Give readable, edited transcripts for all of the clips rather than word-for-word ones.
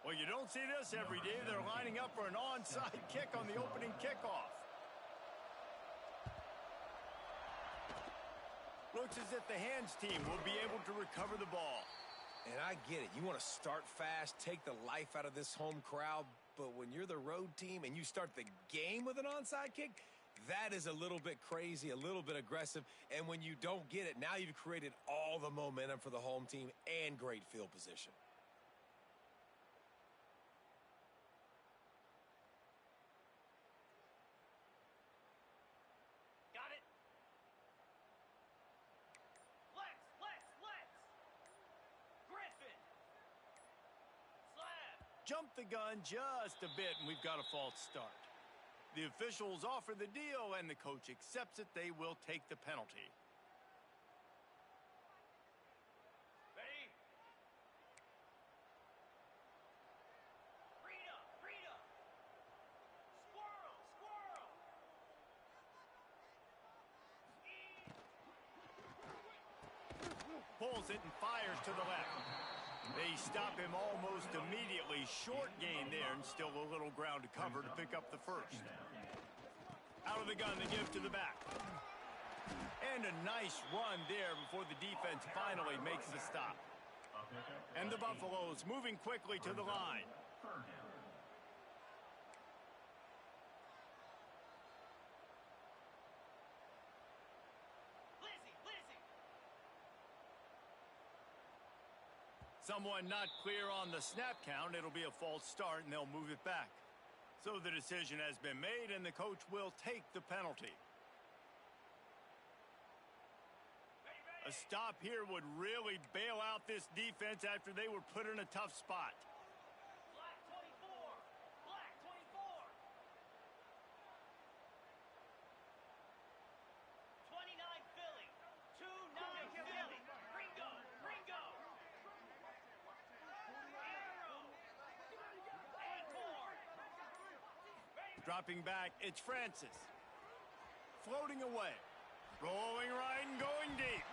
Well, you don't see this every day. They're lining up for an onside kick on the opening kickoff. Looks as if the hands team will be able to recover the ball. And I get it. You want to start fast, take the life out of this home crowd, but when you're the road team and you start the game with an onside kick, that is a little bit crazy, a little bit aggressive, and when you don't get it, now you've created all the momentum for the home team and great field position. Got it. Let's. Griffin. Slab. Jump the gun just a bit, and we've got a false start. The officials offer the deal, and the coach accepts it. They will take the penalty. Ready? Rita. Squirrel. Pulls it and fires to the left. They stop him almost immediately. Short gain there, and still a little ground to cover to pick up the first. Out of the gun, they give to the back. And a nice run there before the defense finally makes the stop. And the Buffaloes moving quickly to the line. Lizzie. Someone not clear on the snap count. It'll be a false start, and they'll move it back. So the decision has been made, and the coach will take the penalty. A stop here would really bail out this defense after they were put in a tough spot. Black 24. 29 Philly. 2-9 Philly. Ringo. Arrow. Acorn. Dropping back, it's Francis. Floating away. Rolling right and going deep.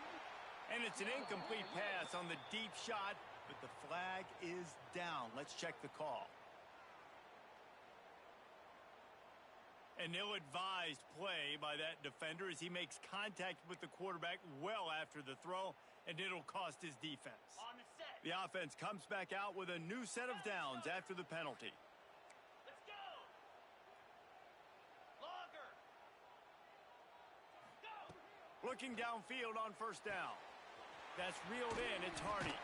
And it's an incomplete pass on the deep shot, but the flag is down. Let's check the call. An ill-advised play by that defender as he makes contact with the quarterback well after the throw, and it'll cost his defense. On the set. The offense comes back out with a new set of downs after the penalty. Let's go. Longer. Go. Looking downfield on first down. That's reeled in. It's Hardy.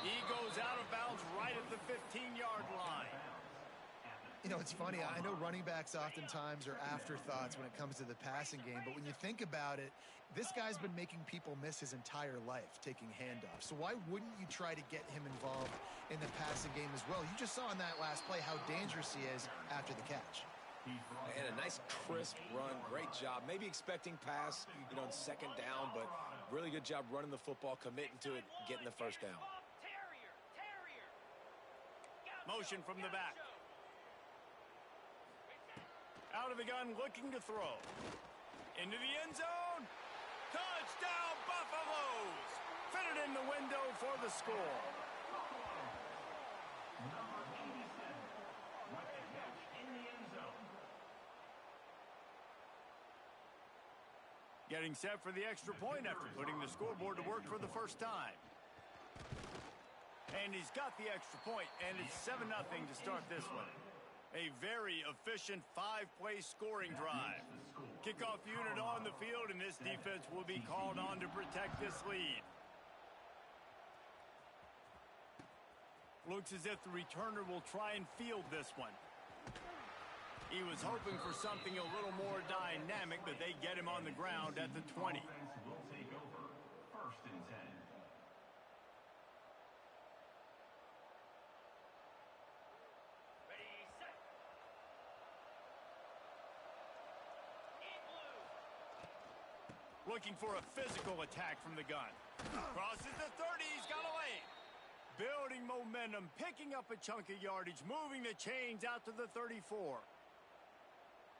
He goes out of bounds right at the 15-yard line. You know, it's funny. I know running backs oftentimes are afterthoughts when it comes to the passing game, but when you think about it, this guy's been making people miss his entire life taking handoffs. So why wouldn't you try to get him involved in the passing game as well? You just saw in that last play how dangerous he is after the catch. And a nice crisp run, great job. Maybe expecting pass, on second down, but really good job running the football, committing to it, getting the first down. Terrier. Motion from the back. Out of the gun, looking to throw. Into the end zone. Touchdown, Buffaloes! Fitted in the window for the score. Getting set for the extra point after putting the scoreboard to work for the first time. And he's got the extra point, and it's 7-0 to start this one. A very efficient 5-play scoring drive. Kickoff unit on the field, and this defense will be called on to protect this lead. Looks as if the returner will try and field this one. He was hoping for something a little more dynamic, but they get him on the ground at the 20. Will take over. 1st and 10. Ready, set. In blue. Looking for a physical attack from the gun. Crosses the 30, he's got a lane. Building momentum, picking up a chunk of yardage, moving the chains out to the 34.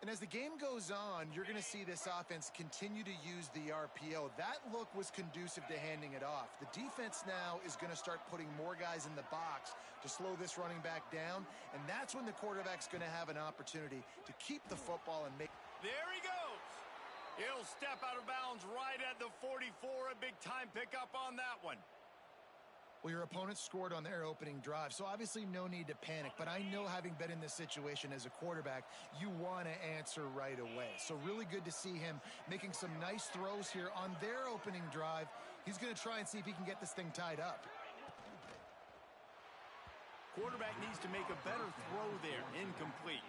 And as the game goes on, you're going to see this offense continue to use the RPO. That look was conducive to handing it off. The defense now is going to start putting more guys in the box to slow this running back down, and that's when the quarterback's going to have an opportunity to keep the football and make... There he goes. He'll step out of bounds right at the 44. A big time pickup on that one. Well, your opponent scored on their opening drive, so obviously no need to panic. But I know, having been in this situation as a quarterback, you want to answer right away. So really good to see him making some nice throws here on their opening drive. He's going to try and see if he can get this thing tied up. Quarterback needs to make a better throw there. Incomplete.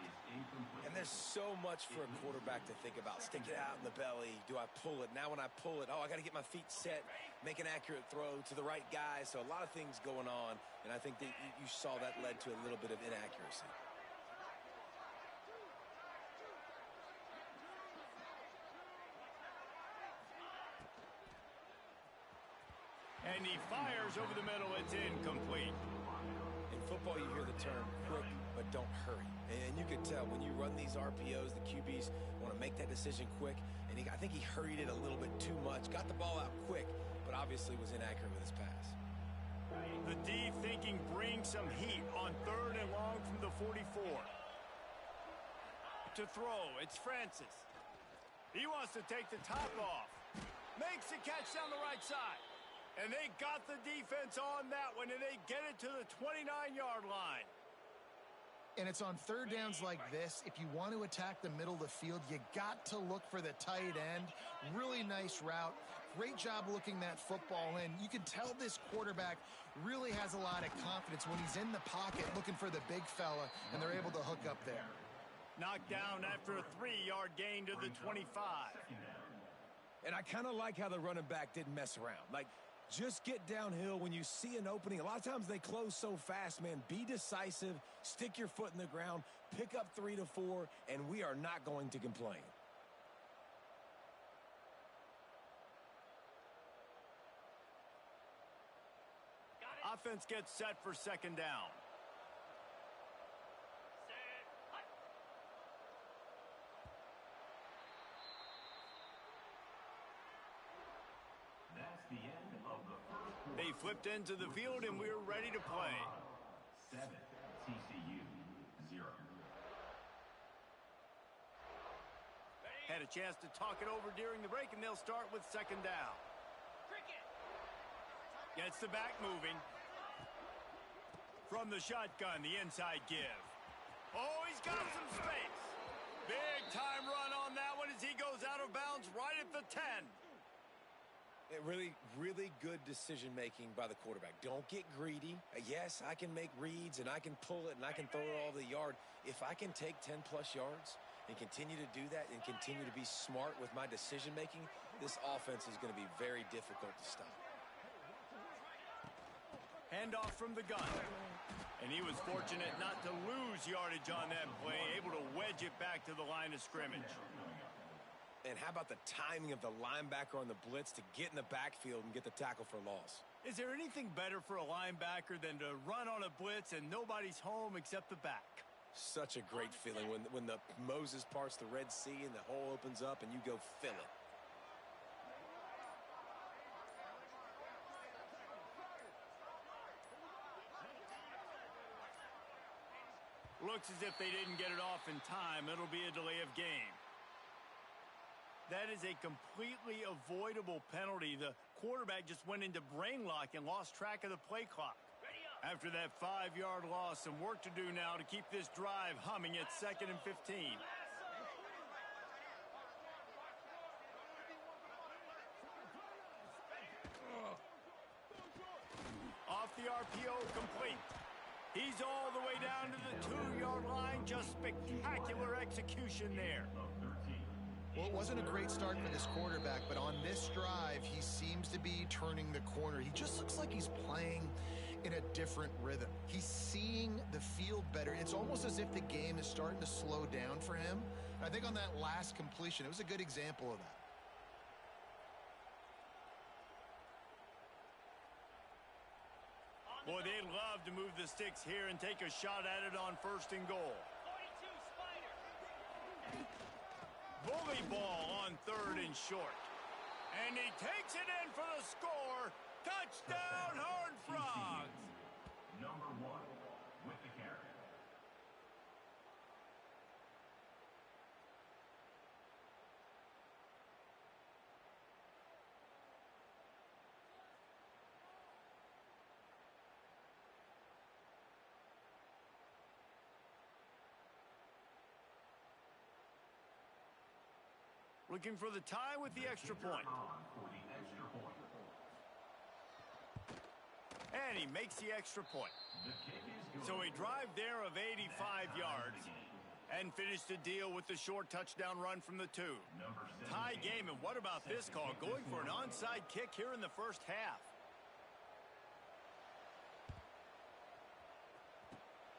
And there's so much for a quarterback to think about. Stick it out in the belly. Do I pull it? Now when I pull it, I got to get my feet set, make an accurate throw to the right guy. So a lot of things going on, and I think that you saw that led to a little bit of inaccuracy. And he fires over the middle. It's incomplete. In football, you hear the term quick, but don't hurry. And you can tell when you run these RPOs, the QBs want to make that decision quick. And I think he hurried it a little bit too much. Got the ball out quick, but obviously was inaccurate with his pass. The D thinking brings some heat on 3rd and long from the 44. To throw, it's Francis. He wants to take the top off. Makes the catch down the right side. And they got the defense on that one, and they get it to the 29-yard line. And it's on third downs like this. If you want to attack the middle of the field, you got to look for the tight end. Really nice route. Great job looking that football in. You can tell this quarterback really has a lot of confidence when he's in the pocket looking for the big fella, and they're able to hook up there. Knocked down after a 3-yard gain to the 25. And I kind of like how the running back didn't mess around. Like, just get downhill when you see an opening. A lot of times they close so fast, man. Be decisive, stick your foot in the ground, pick up 3 to 4, and we are not going to complain. Offense gets set for 2nd down. That's the end of the first quarter. They flipped into the field, and we're ready to play. 7, TCU 0. Had a chance to talk it over during the break, and they'll start with 2nd down. Gets the back moving. From the shotgun, the inside give. Oh, he's got some space. Big time run on that one as he goes out of bounds right at the 10. Really, really good decision-making by the quarterback. Don't get greedy. Yes, I can make reads, and I can pull it, and I can throw it all the yard. If I can take 10-plus yards and continue to do that and continue to be smart with my decision-making, this offense is going to be very difficult to stop. Handoff from the gun. And he was fortunate not to lose yardage on that play, able to wedge it back to the line of scrimmage. And how about the timing of the linebacker on the blitz to get in the backfield and get the tackle for loss? Is there anything better for a linebacker than to run on a blitz and nobody's home except the back? Such a great feeling when the Moses parts the Red Sea and the hole opens up and you go fill it. Looks as if they didn't get it off in time. It'll be a delay of game. That is a completely avoidable penalty. The quarterback just went into brain lock and lost track of the play clock. After that 5-yard loss, some work to do now to keep this drive humming at 2nd and 15. Off the RPO, complete. He's all the way down to the 2-yard line. Just spectacular execution there. Well, it wasn't a great start for this quarterback, but on this drive, he seems to be turning the corner. He just looks like he's playing in a different rhythm. He's seeing the field better. It's almost as if the game is starting to slow down for him. I think on that last completion, it was a good example of that. Boy, they'd love to move the sticks here and take a shot at it on 1st and goal. 42, Spider. Bully ball on 3rd and short. And he takes it in for the score. Touchdown, Horned Frogs. Number 1 with the carry. Looking for the tie with the extra point. For the extra point. And he makes the extra point. The kick is good. So a drive there of 85 yards and finished the deal with the short touchdown run from the 2. Number 17. Tie game, and what about this call? Going for an onside kick here in the first half.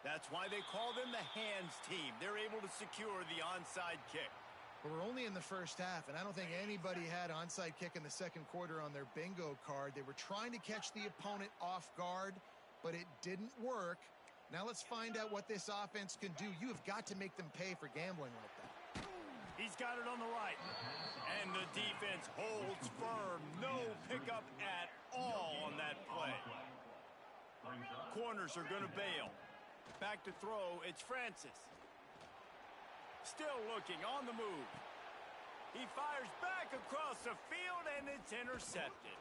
That's why they call them the hands team. They're able to secure the onside kick. But we're only in the first half, and I don't think anybody had onside kick in the second quarter on their bingo card. They were trying to catch the opponent off guard, but it didn't work. Now let's find out what this offense can do. You have got to make them pay for gambling like that. He's got it on the right. And the defense holds firm. No pickup at all on that play. Corners are going to bail. Back to throw, it's Francis. Still looking, on the move. He fires back across the field, and it's intercepted.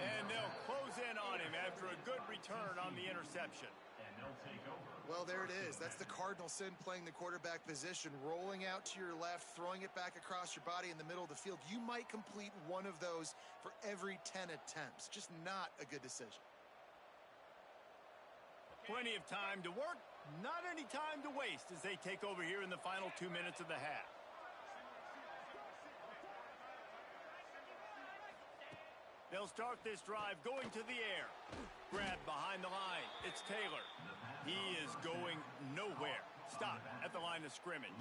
And they'll close in on him after a good return on the interception. And they'll take over. Well, there it is. That's the Cardinal sin playing the quarterback position, rolling out to your left, throwing it back across your body in the middle of the field. You might complete one of those for every 10 attempts. Just not a good decision. Plenty of time to work, not any time to waste as they take over here in the final 2 minutes of the half. They'll start this drive going to the air. Grabbed behind the line. It's Taylor. He is going nowhere. Stop at the line of scrimmage.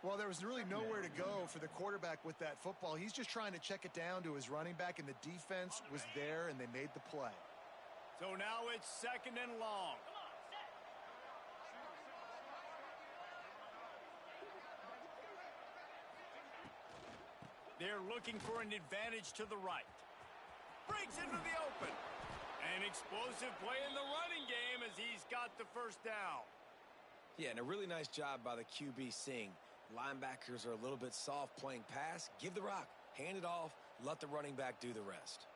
Well, there was really nowhere to go for the quarterback with that football. He's just trying to check it down to his running back, and the defense was there, and they made the play. So now it's 2nd and long. They're looking for an advantage to the right. Breaks into the open. An explosive play in the running game as he's got the first down. Yeah, and a really nice job by the QB seeing linebackers are a little bit soft playing pass. Give the rock, hand it off, let the running back do the rest.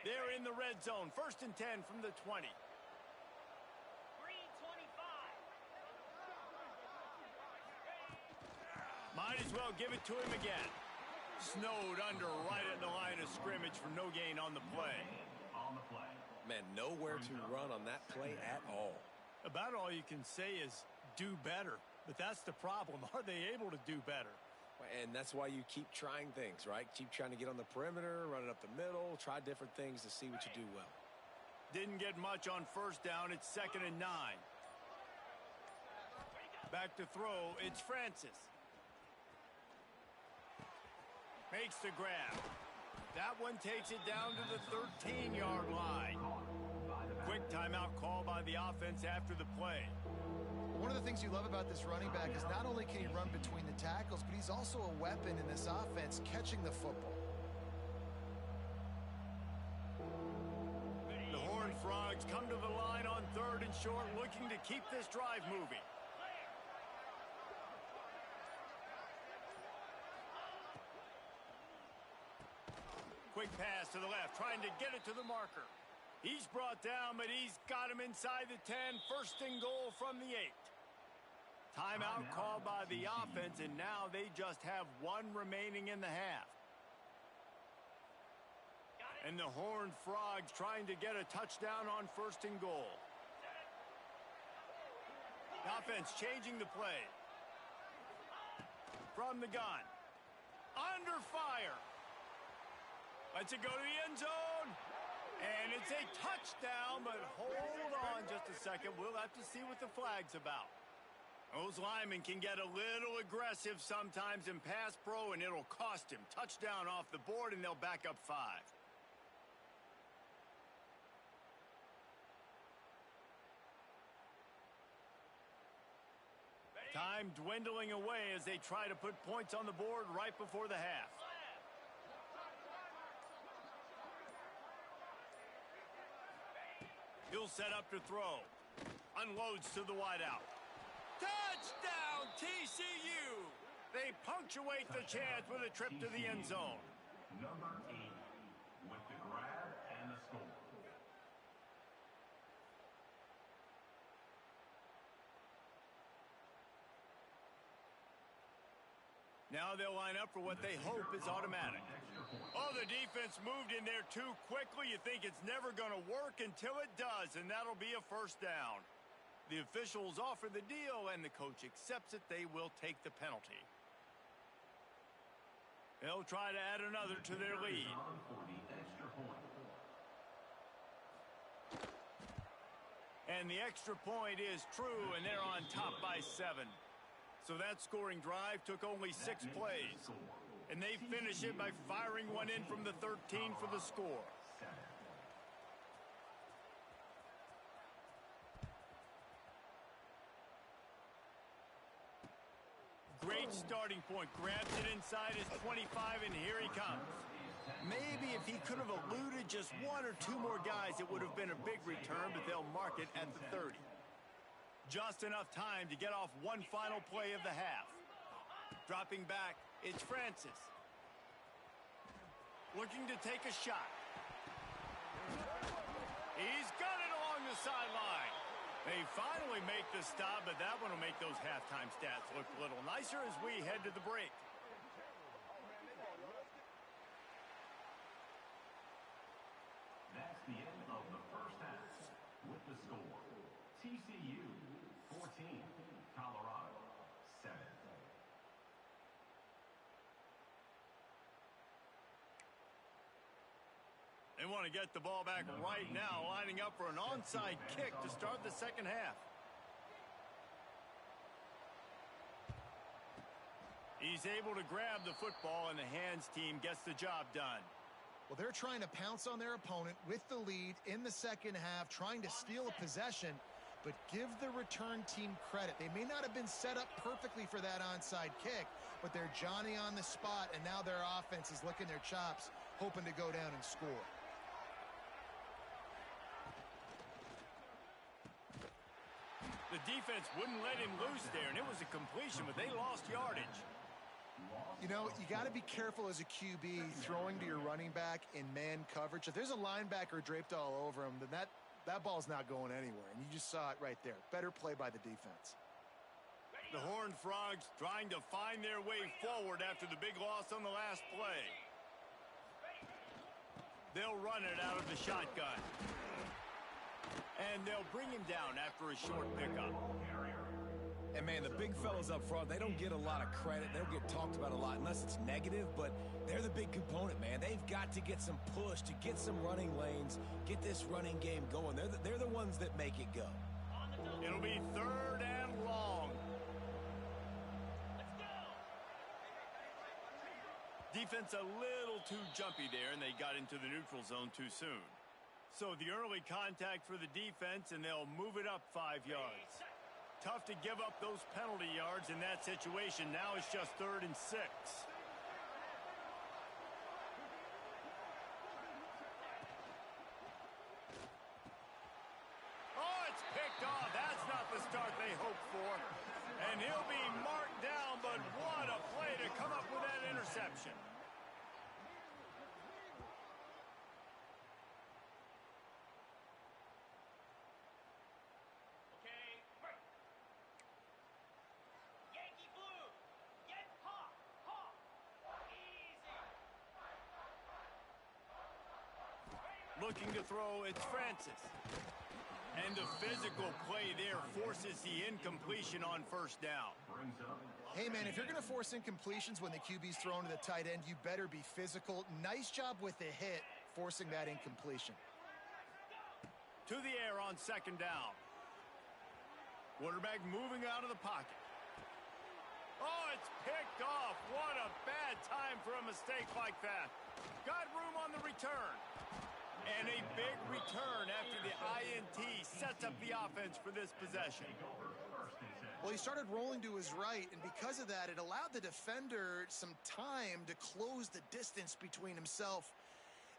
They're in the red zone. 1st and 10 from the 20. Green 25. Might as well give it to him again. Snowed under right at the line of scrimmage for no gain on the play. On the play. Man, nowhere to run on that play at all. About all you can say is do better. But that's the problem. Are they able to do better? And that's why you keep trying things, right? Keep trying to get on the perimeter, run it up the middle, try different things to see what you do well. Didn't get much on 1st down. It's 2nd and 9. Back to throw. It's Francis. Makes the grab. That one takes it down to the 13-yard line. Quick timeout call by the offense after the play. One of the things you love about this running back is not only can he run between the tackles, but he's also a weapon in this offense, catching the football. The Horned Frogs come to the line on 3rd and short, looking to keep this drive moving. Quick pass to the left, trying to get it to the marker. He's brought down, but he's got him inside the 10. 1st and goal from the 8. Timeout called by the offense, and now they just have one remaining in the half. And the Horned Frogs trying to get a touchdown on 1st and goal. The offense changing the play. From the gun. Under fire. Lets it go to the end zone. And it's a touchdown, but hold on just a second. We'll have to see what the flag's about. Those linemen can get a little aggressive sometimes in pass pro, and it'll cost him. Touchdown off the board, and they'll back up 5. Time dwindling away as they try to put points on the board right before the half. He'll set up to throw. Unloads to the wideout. Touchdown, TCU! They punctuate the chance with a trip to the end zone. Number 8 with the grab and the score. Now they'll line up for what they hope is automatic. Oh, the defense moved in there too quickly. You think it's never going to work until it does, and that'll be a first down. The officials offer the deal, and the coach accepts it. They will take the penalty. They'll try to add another to their lead. And the extra point is true, and they're on top by 7. So that scoring drive took only 6 plays. And they finish it by firing one in from the 13 for the score. Great starting point. Grabs it inside his 25, and here he comes. Maybe if he could have eluded just 1 or 2 more guys, it would have been a big return, but they'll mark it at the 30. Just enough time to get off one final play of the half. Dropping back, it's Francis. Looking to take a shot. He's got it along the sideline. They finally make the stop, but that one will make those halftime stats look a little nicer as we head to the break. That's the end of the first half with the score. TCU 14, Colorado 7. They want to get the ball back right now, lining up for an onside kick to start the second half. He's able to grab the football, and the hands team gets the job done. Well, they're trying to pounce on their opponent with the lead in the second half, trying to steal a possession, but give the return team credit. They may not have been set up perfectly for that onside kick, but they're Johnny on the spot, and now their offense is licking their chops, hoping to go down and score. The defense wouldn't let him loose there, and it was a completion, but they lost yardage. You know, you got to be careful as a QB throwing to your running back in man coverage. If there's a linebacker draped all over him, then that ball's not going anywhere, and you just saw it right there. Better play by the defense. The Horned Frogs trying to find their way forward after the big loss on the last play. They'll run it out of the shotgun. And they'll bring him down after a short pickup. And, man, the big fellas up front, they don't get a lot of credit. They don't get talked about a lot unless it's negative, but they're the big component, man. They've got to get some push, to get some running lanes, get this running game going. They're the ones that make it go. It'll be 3rd and long. Let's go. Defense a little too jumpy there, and they got into the neutral zone too soon. So the early contact for the defense, and they'll move it up 5 yards. Tough to give up those penalty yards in that situation. Now it's just 3rd and 6. Oh, it's picked off. That's not the start they hoped for. And he'll be marked down, but what a play to come up with that interception. Looking to throw, it's Francis. And the physical play there forces the incompletion on 1st down. Hey, man, if you're going to force incompletions when the QB's thrown to the tight end, you better be physical. Nice job with the hit, forcing that incompletion. To the air on 2nd down. Quarterback moving out of the pocket. Oh, it's picked off. What a bad time for a mistake like that. Got room on the return. And a big return after the INT sets up the offense for this possession. First and 10. Well, he started rolling to his right, and because of that, it allowed the defender some time to close the distance between himself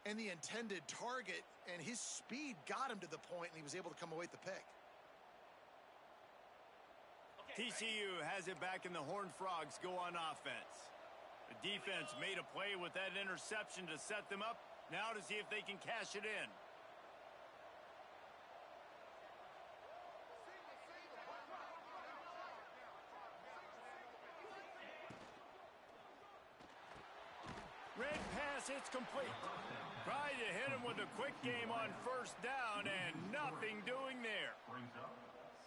and the intended target, and his speed got him to the point, and he was able to come away with the pick. TCU has it back, and the Horned Frogs go on offense. The defense made a play with that interception to set them up. Now to see if they can cash it in. Red pass, it's complete. Tried to hit him with a quick game on first down, and nothing doing there.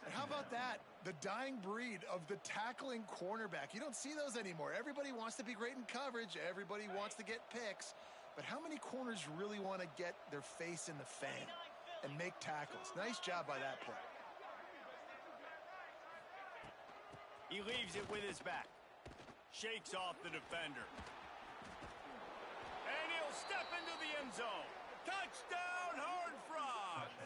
And how about that? The dying breed of the tackling cornerback. You don't see those anymore. Everybody wants to be great in coverage. Everybody wants to get picks. But how many corners really want to get their face in the fan and make tackles? Nice job by that play. He leaves it with his back. Shakes off the defender. And he'll step into the end zone. Touchdown, Horned Frogs!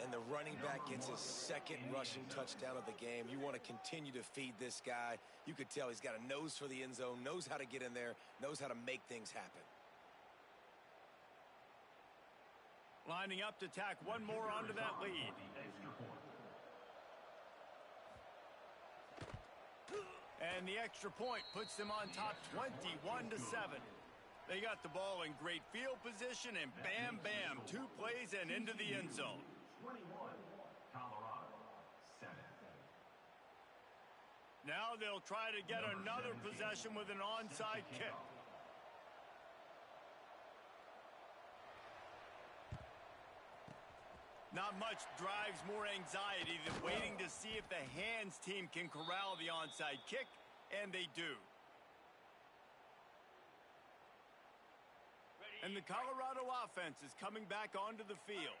And the running back gets his second rushing touchdown of the game. You want to continue to feed this guy. You could tell he's got a nose for the end zone, knows how to get in there, knows how to make things happen. Lining up to tack one more onto that lead. And the extra point puts them on top 21-7. They got the ball in great field position, and bam, bam, 2 plays and into the end zone. 21, Colorado, 7. Now they'll try to get another possession with an onside kick. Not much drives more anxiety than waiting to see if the hands team can corral the onside kick, and they do. And the Colorado offense is coming back onto the field.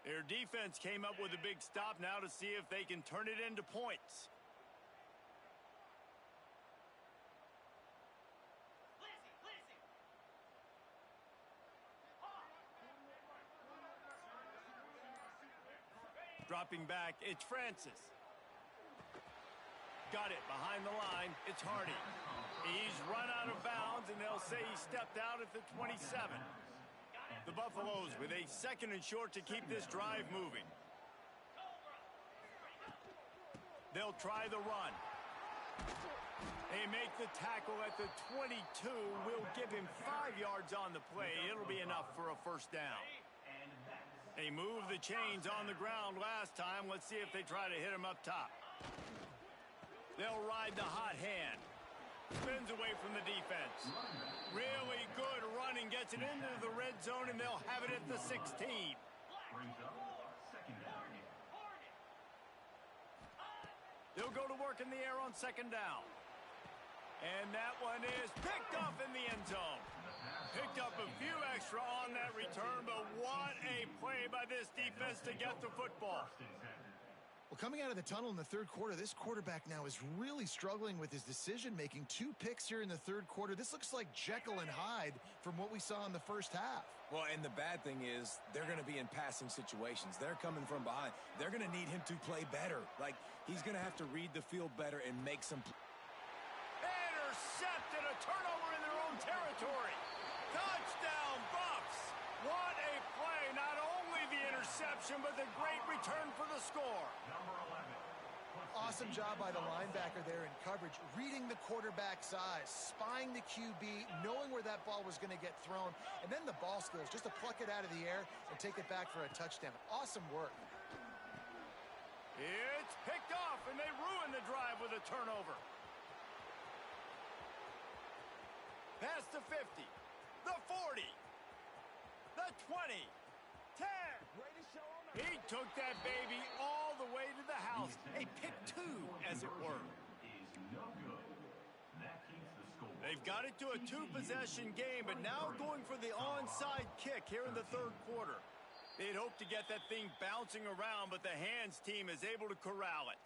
Their defense came up with a big stop now to see if they can turn it into points. Dropping back, it's Francis. Got it behind the line, it's Hardy. He's run out of bounds, and they'll say he stepped out at the 27. The Buffaloes with a second and short to keep this drive moving. They'll try the run. They make the tackle at the 22. Will give him 5 yards on the play. It'll be enough for a first down. They moved the chains on the ground last time. Let's see if they try to hit him up top. They'll ride the hot hand. Spins away from the defense. Really good running. Gets it into the red zone, and they'll have it at the 16. They'll go to work in the air on second down. And that one is picked up in the end zone. Picked up a few extra on that return, but what a play by this defense to get the football. Well, coming out of the tunnel in the third quarter, this quarterback now is really struggling with his decision-making. 2 picks here in the third quarter. This looks like Jekyll and Hyde from what we saw in the first half. Well, and the bad thing is they're going to be in passing situations. They're coming from behind. They're going to need him to play better. Like, he's going to have to read the field better and make some... Intercepted, a turnover in their own territory. Touchdown, Buffs. What a play. Not only the interception, but the great return for the score. Awesome job by the linebacker there in coverage, reading the quarterback's eyes, spying the QB, knowing where that ball was going to get thrown, and then the ball skills, just to pluck it out of the air and take it back for a touchdown. Awesome work. It's picked off, and they ruin the drive with a turnover. Past the 50, the 40, the 20, 10. He took that baby all the way to the house. A pick 2, as it were. They've got it to a 2-possession game, but now going for the onside kick here in the third quarter. They'd hope to get that thing bouncing around, but the hands team is able to corral it.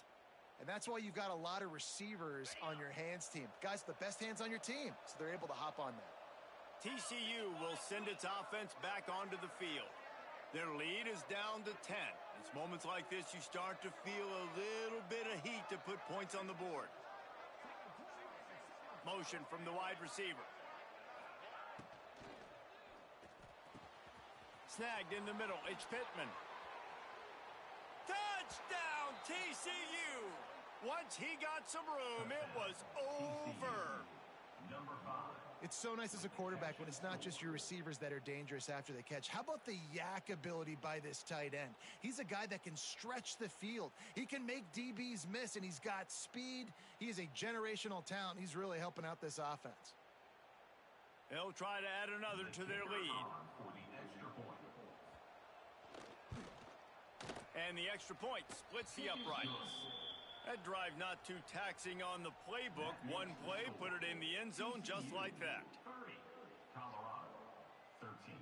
And that's why you've got a lot of receivers on your hands team. Guys, the best hands on your team, so they're able to hop on that. TCU will send its offense back onto the field. Their lead is down to 10. It's moments like this you start to feel a little bit of heat to put points on the board. Motion from the wide receiver. Snagged in the middle. It's Pittman. Touchdown, TCU! Once he got some room, it was over. Number 5. It's so nice as a quarterback when it's not just your receivers that are dangerous after the catch. How about the yak ability by this tight end? He's a guy that can stretch the field. He can make DBs miss, and he's got speed. He is a generational talent. He's really helping out this offense. They'll try to add another to their lead. For the extra point. And the extra point splits the uprights. That drive not too taxing on the playbook. One play, put it in the end zone just like that. 30. Colorado 13.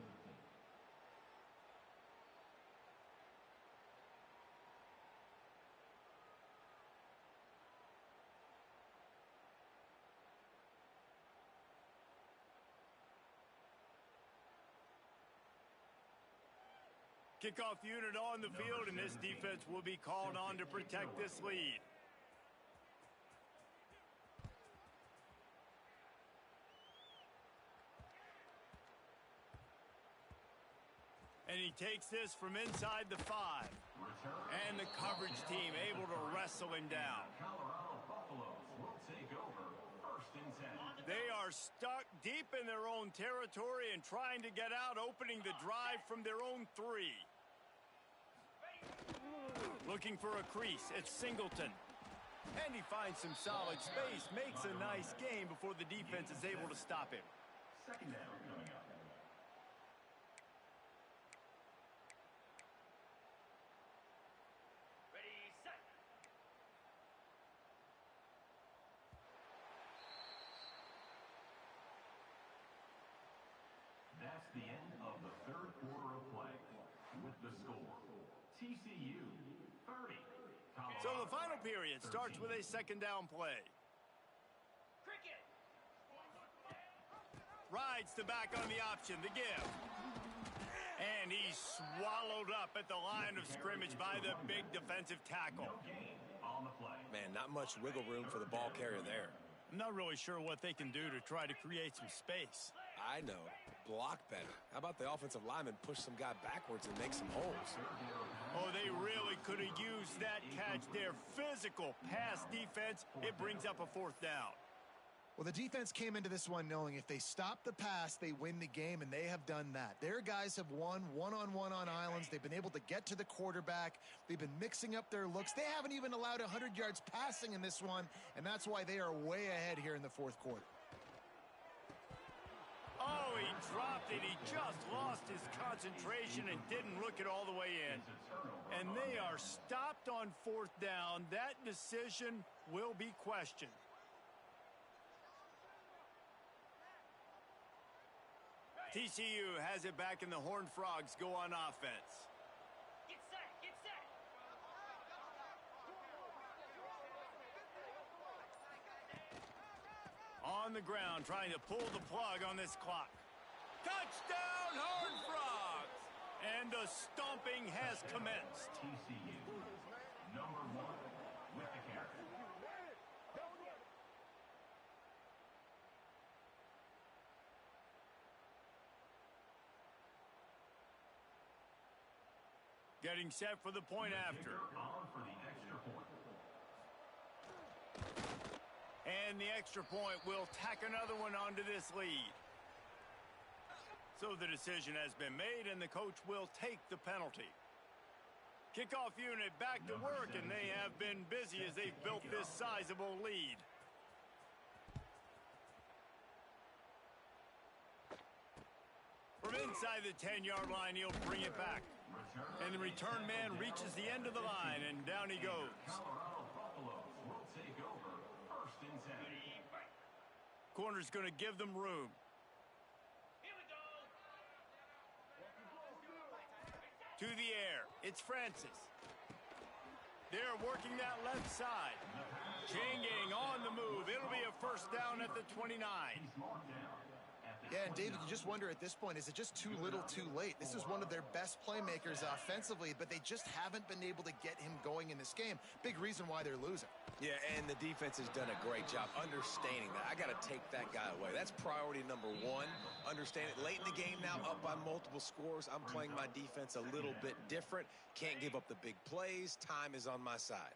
Kickoff unit on the field, and this defense will be called on to protect this lead. And he takes this from inside the 5. And the coverage team able to wrestle him down. Colorado Buffaloes will take over 1st and 10. They are stuck deep in their own territory and trying to get out, opening the drive from their own 3. Looking for a crease. It's Singleton. And he finds some solid space, makes a nice game before the defense is able to stop him. 2nd down coming up. Ready, set. That's the end of the 3rd quarter of play. With the score, TCU 30. Colorado So the final period starts with a 2nd down play. Cricket. Rides the back on the option, the give. And he's swallowed up at the line of scrimmage by the big defensive tackle. No gain on the play. Man, not much wiggle room for the ball carrier there. I'm not really sure what they can do to try to create some space. I know. Block better. How about the offensive lineman push some guy backwards and make some holes? Oh, they really could have used that catch there. Physical pass defense. It brings up a 4th down. Well, the defense came into this one knowing if they stop the pass, they win the game, and they have done that. Their guys have won one-on-one on islands. They've been able to get to the quarterback. They've been mixing up their looks. They haven't even allowed 100 yards passing in this one, and that's why they are way ahead here in the 4th quarter. Oh, he dropped it. He just lost his concentration and didn't look it all the way in. And they are stopped on 4th down. That decision will be questioned. TCU has it back, and the Horned Frogs go on offense. Get set, get set. On the ground, trying to pull the plug on this clock. Touchdown, Horned Frogs! And the stomping has commenced. TCU number 1 with the carry. Getting set for the point after. On for the extra point. And the extra point will tack another one onto this lead. So the decision has been made, and the coach will take the penalty. Kickoff unit back to work, and they have been busy as they've built this sizable lead. From inside the 10-yard line, he'll bring it back. And the return man reaches the end of the line, and down he goes. Colorado Buffaloes will take over 1st and 10. Corner's going to give them room. Here we go. To the air. It's Francis. They're working that left side. Changing on the move. It'll be a 1st down at the 29. He's marked down at the Yeah, and David, you just wonder at this point, is it just too little too late? This is one of their best playmakers offensively, but they just haven't been able to get him going in this game. Big reason why they're losing. Yeah, and the defense has done a great job understanding that. I got to take that guy away. That's priority number one. Understand it. Late in the game now, up by multiple scores. I'm playing my defense a little bit different. Can't give up the big plays. Time is on my side.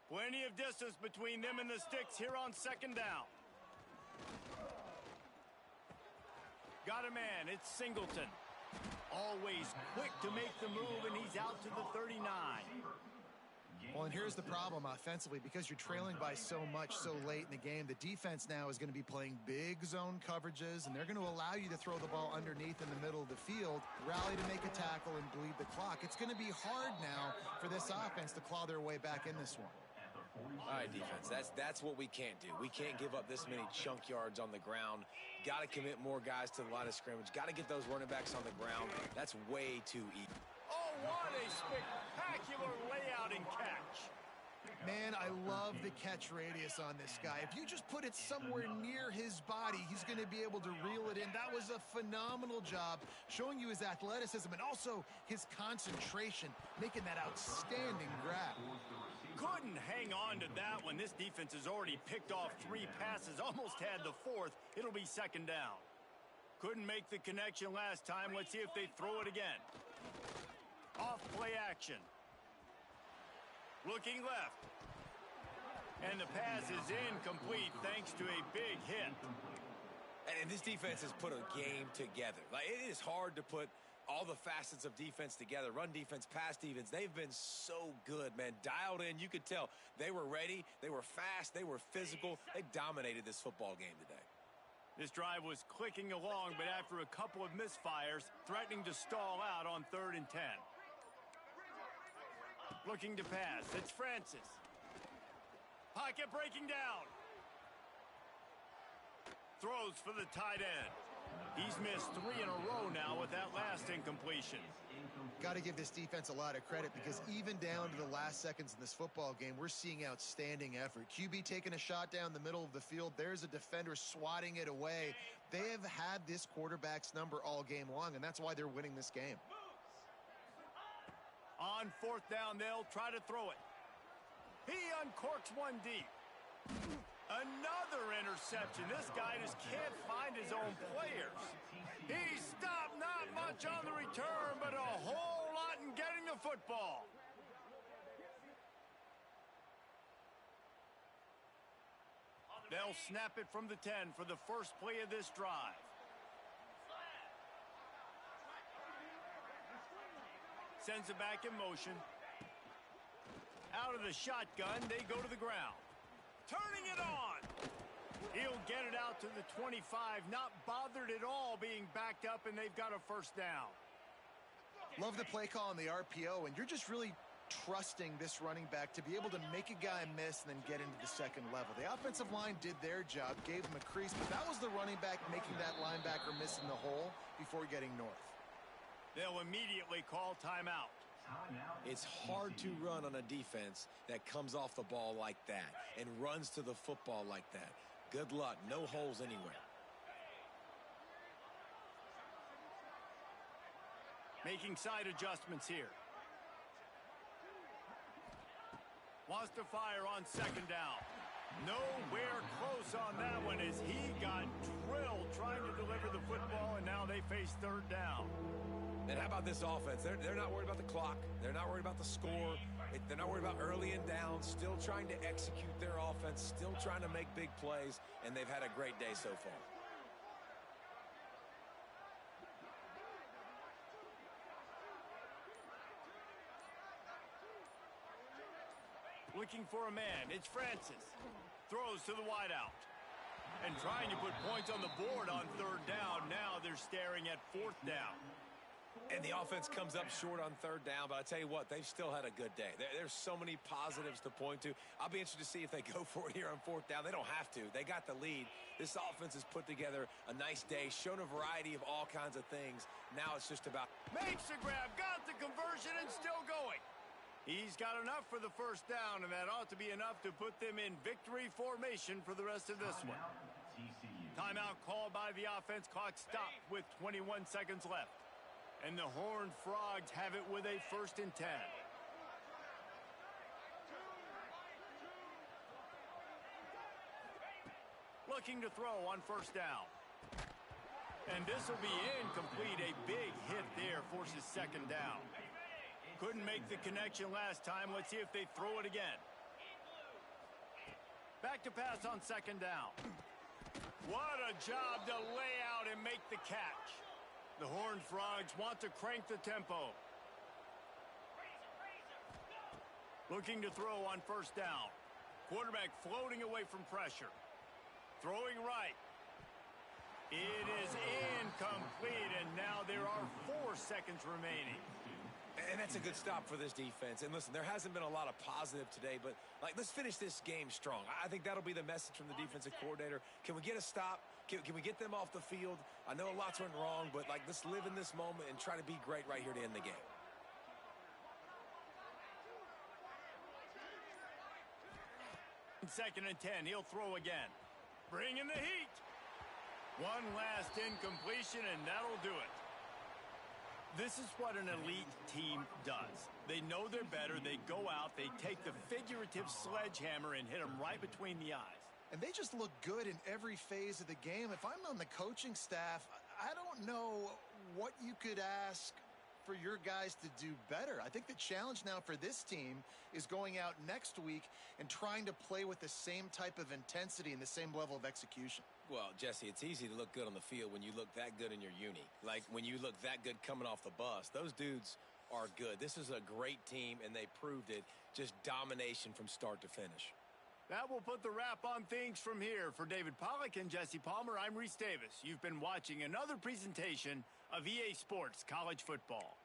Plenty of distance between them and the sticks here on second down. Got a man, it's Singleton. Always quick to make the move, and he's out to the 39. Well, and here's the problem offensively. Because you're trailing by so much so late in the game, the defense now is going to be playing big zone coverages, and they're going to allow you to throw the ball underneath in the middle of the field, rally to make a tackle, and bleed the clock. It's going to be hard now for this offense to claw their way back in this one. All right, defense, that's what we can't do. We can't give up this many chunk yards on the ground. Got to commit more guys to the line of scrimmage. Got to get those running backs on the ground. That's way too easy. Oh, what a spectacular layout and catch. Man, I love the catch radius on this guy. If you just put it somewhere near his body, he's going to be able to reel it in. That was a phenomenal job showing you his athleticism and also his concentration, making that outstanding grab. Couldn't hang on to that one. This defense has already picked off 3 passes, almost had the 4th. It'll be second down. Couldn't make the connection last time. Let's see if they throw it again. Off play action. Looking left. And the pass is incomplete thanks to a big hit. And this defense has put a game together. Like, it is hard to put all the facets of defense together. Run defense, pass defense. They've been so good, man. Dialed in. You could tell they were ready. They were fast. They were physical. They dominated this football game today. This drive was clicking along, but after a couple of misfires, threatening to stall out on 3rd and 10. Looking to pass. It's Francis. Pocket breaking down. Throws for the tight end. He's missed 3 in a row now with that last incompletion. Got to give this defense a lot of credit because even down to the last seconds in this football game, we're seeing outstanding effort. QB taking a shot down the middle of the field. There's a defender swatting it away. They have had this quarterback's number all game long, and that's why they're winning this game. On 4th down, they'll try to throw it. He uncorks one deep. Another interception. This guy just can't find his own players. He stopped not much on the return, but a whole lot in getting the football. They'll snap it from the 10 for the first play of this drive. Sends it back in motion. Out of the shotgun, they go to the ground. Turning it on. He'll get it out to the 25, not bothered at all being backed up, and they've got a first down. Love the play call on the RPO, and you're just really trusting this running back to be able to make a guy miss and then get into the second level. The offensive line did their job, gave him a crease, but that was the running back making that linebacker miss in the hole before getting north. They'll immediately call timeout. It's hard to run on a defense that comes off the ball like that and runs to the football like that. Good luck. No holes anywhere. Making side adjustments here. Wants to fire on second down. Nowhere close on that one as he got drilled trying to deliver the football, and now they face 3rd down. And how about this offense? They're not worried about the clock. They're not worried about the score. They're not worried about early and down. Still trying to execute their offense. Still trying to make big plays. And they've had a great day so far. Looking for a man. It's Francis. Throws to the wideout. And trying to put points on the board on 3rd down. Now they're staring at 4th down. And the offense comes up short on 3rd down, but I tell you what, they've still had a good day. There's so many positives to point to. I'll be interested to see if they go for it here on 4th down. They don't have to. They got the lead. This offense has put together a nice day, shown a variety of all kinds of things. Now it's just about... Makes the grab, got the conversion, and still going. He's got enough for the first down, and that ought to be enough to put them in victory formation for the rest of this one. TCU. Timeout called by the offense. Clock stopped with 21 seconds left. And the Horned Frogs have it with a 1st and 10. Looking to throw on 1st down. And this will be incomplete. A big hit there forces 2nd down. Couldn't make the connection last time. Let's see if they throw it again. Back to pass on 2nd down. What a job to lay out and make the catch. The Horned Frogs want to crank the tempo. Looking to throw on 1st down. Quarterback floating away from pressure. Throwing right. It is incomplete, and now there are 4 seconds remaining. And that's a good stop for this defense. And listen, there hasn't been a lot of positive today, but let's finish this game strong. I think that'll be the message from the defensive coordinator. Can we get a stop? Can we get them off the field? I know lots went wrong, but let's live in this moment and try to be great right here to end the game. Second and 10, he'll throw again. Bring in the heat. One last incompletion, and that'll do it. This is what an elite team does. They know they're better. They go out, they take the figurative sledgehammer and hit them right between the eyes. And they just look good in every phase of the game. If I'm on the coaching staff, I don't know what you could ask for your guys to do better. I think the challenge now for this team is going out next week and trying to play with the same type of intensity and the same level of execution. Well, Jesse, it's easy to look good on the field when you look that good in your uni. Like when you look that good coming off the bus. Those dudes are good. This is a great team, and they proved it. Just domination from start to finish. That will put the wrap on things from here. For David Pollack and Jesse Palmer, I'm Reese Davis. You've been watching another presentation of EA Sports College Football.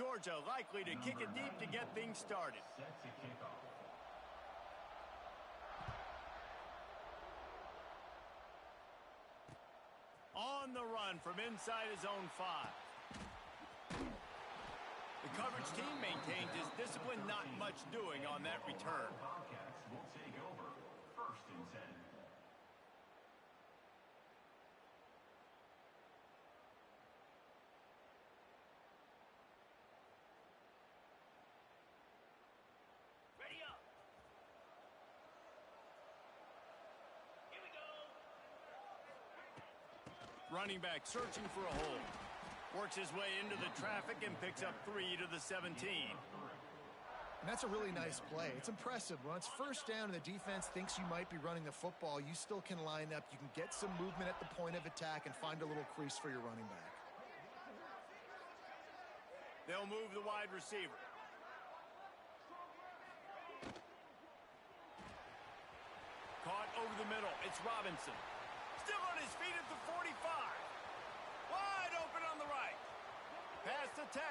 Georgia likely to kick it deep to get things started. Set to kick off. On the run from inside his own 5. The coverage team maintains his discipline, not much doing on that return. Bobcats will take over. 1st and 10. Ready up. Here we go. Running back searching for a hole. Works his way into the traffic and picks up 3 to the 17. And that's a really nice play. It's impressive. When it's first down and the defense thinks you might be running the football, you still can line up. You can get some movement at the point of attack and find a little crease for your running back. They'll move the wide receiver. Caught over the middle. It's Robinson. Still on his feet at the 45. Wide open on the right. Past the 10.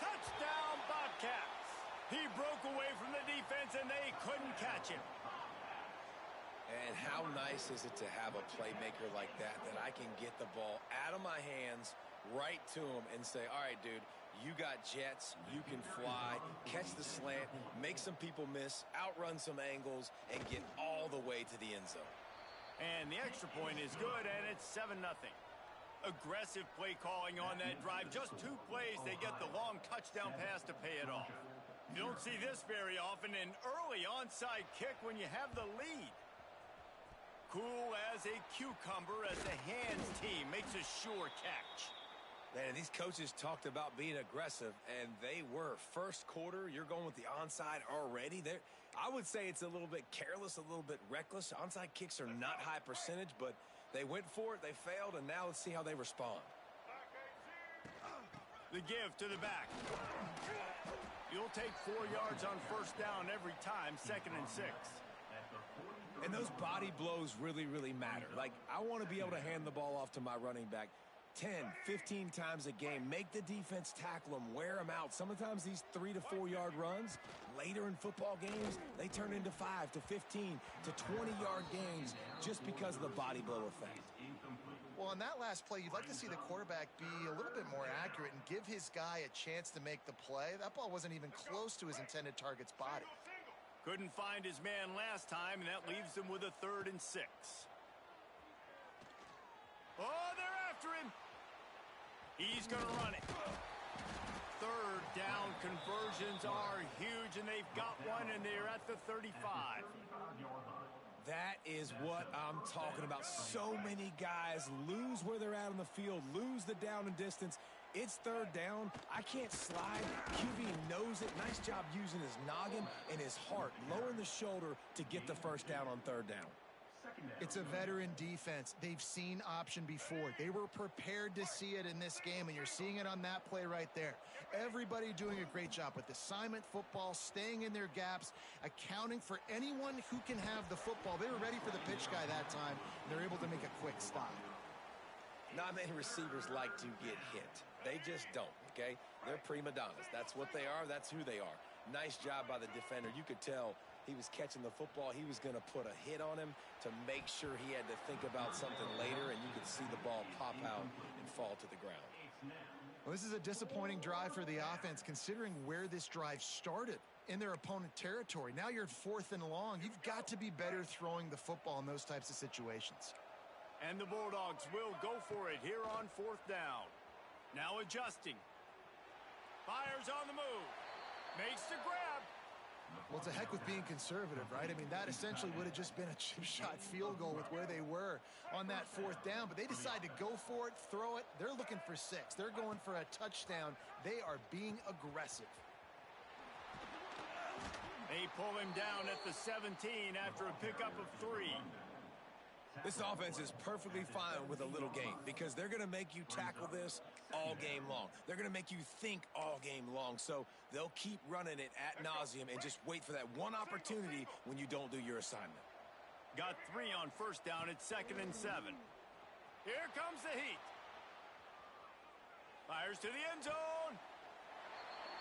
Touchdown, Bobcats. He broke away from the defense, and they couldn't catch him. And how nice is it to have a playmaker like that I can get the ball out of my hands right to him and say, all right, dude, you got jets, you can fly, catch the slant, make some people miss, outrun some angles, and get all the way to the end zone. And the extra point is good, and it's 7-0. Aggressive play calling on that drive. Just 2 plays, they get the long touchdown pass to pay it off. You don't see this very often, an early onside kick when you have the lead. Cool as a cucumber as the hands team makes a sure catch. Man, these coaches talked about being aggressive, and they were. First quarter, you're going with the onside already. I would say it's a little bit careless, a little bit reckless. Onside kicks are not high percentage, but they went for it, they failed, and now let's see how they respond. The give to the back. You'll take 4 yards on first down every time, 2nd and 6. And those body blows really, really matter. Like, I want to be able to hand the ball off to my running back 10, 15 times a game. Make the defense tackle them, wear them out. Sometimes these 3 to 4 yard runs, later in football games, they turn into 5 to 15 to 20-yard gains just because of the body blow effect. Well, on that last play, you'd like to see the quarterback be a little bit more accurate and give his guy a chance to make the play. That ball wasn't even close to his intended target's body. Couldn't find his man last time, and that leaves him with a 3rd and 6. Oh, they're after him. He's going to run it. 3rd down conversions are huge, and they've got one, and they're at the 35. That is what I'm talking about. So many guys lose where they're at on the field, lose the down and distance. It's 3rd down. I can't slide. QB knows it. Nice job using his noggin and his heart, lowering the shoulder to get the first down on 3rd down. It's a veteran defense. They've seen option before. They were prepared to see it in this game, and you're seeing it on that play right there. Everybody doing a great job with assignment football, staying in their gaps, accounting for anyone who can have the football. They were ready for the pitch guy that time, and they're able to make a quick stop. Not many receivers like to get hit. They just don't, okay? They're prima donnas. That's what they are. That's who they are. Nice job by the defender. You could tell he was catching the football. He was going to put a hit on him to make sure he had to think about something later, and you could see the ball pop out and fall to the ground. Well, this is a disappointing drive for the offense, considering where this drive started in their opponent territory. Now you're at 4th and long. You've got to be better throwing the football in those types of situations. And the Bulldogs will go for it here on 4th down. Now adjusting. Fires on the move. Makes the grab. Well, it's a heck with being conservative, right? I mean, that essentially would have just been a chip shot field goal with where they were on that 4th down. But they decide to go for it, throw it. They're looking for 6. They're going for a touchdown. They are being aggressive. They pull him down at the 17 after a pickup of 3. This offense is perfectly fine with a little game because they're going to make you tackle this all game long. They're going to make you think all game long. So they'll keep running it ad nauseum and just wait for that one opportunity when you don't do your assignment. Got 3 on first down. It's 2nd and 7. Here comes the heat. Fires to the end zone.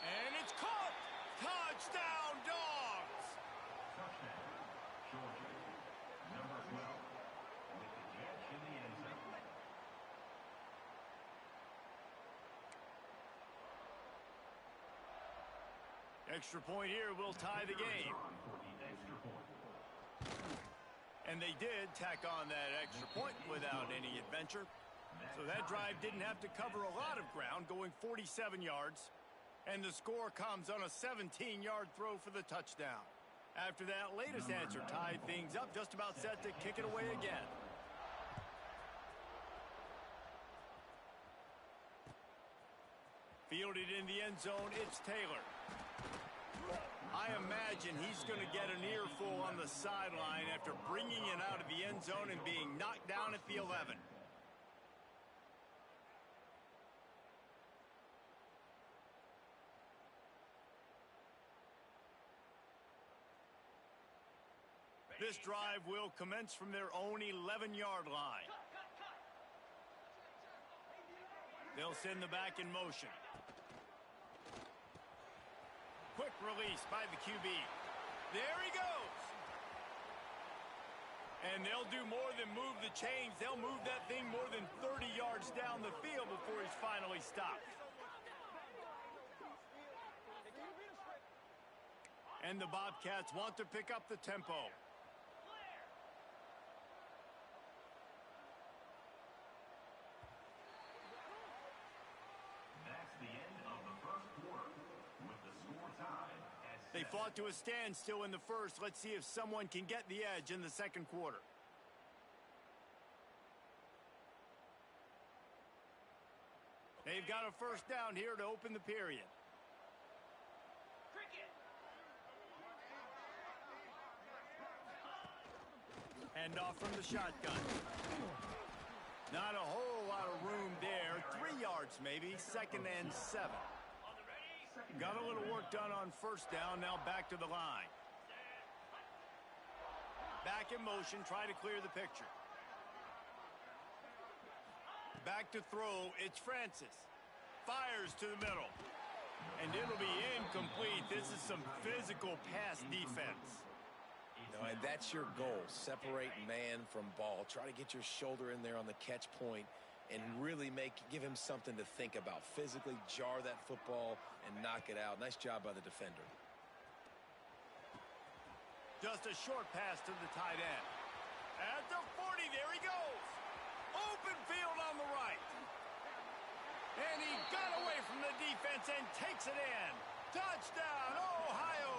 And it's caught. Touchdown, Dogs. Touchdown, Georgia. Number 12 with the catch in the end zone. Extra point here will tie the game. For the extra point. And they did tack on that extra point without any adventure. So that drive didn't have to cover a lot of ground, going 47 yards. And the score comes on a 17-yard throw for the touchdown. After that latest answer tied things up, just about set to kick it away again. Fielded in the end zone, it's Taylor. I imagine he's going to get an earful on the sideline after bringing it out of the end zone and being knocked down at the 11. This drive will commence from their own 11-yard line. They'll send the back in motion. Quick release by the QB. There he goes. And they'll do more than move the chains. They'll move that thing more than 30 yards down the field before he's finally stopped. And the Bobcats want to pick up the tempo. That's the end of the first quarter with the score tied at 7. They fought to a standstill in the first. Let's see if someone can get the edge in the second quarter. They've got a first down here to open the period. Cricket. Hand off from the shotgun. Not a whole lot of room there. 3 yards maybe. Second and 7. On the ready. Got a little work done on first down. Now back to the line. Back in motion. Try to clear the picture. Back to throw. It's Francis. Fires to the middle. And it'll be incomplete. This is some physical pass defense. No, and that's your goal. Separate man from ball. Try to get your shoulder in there on the catch point and really give him something to think about. Physically jar that football and knock it out. Nice job by the defender. Just a short pass to the tight end. At the 40, there he goes. Open field on the right. And he got away from the defense and takes it in. Touchdown, Ohio.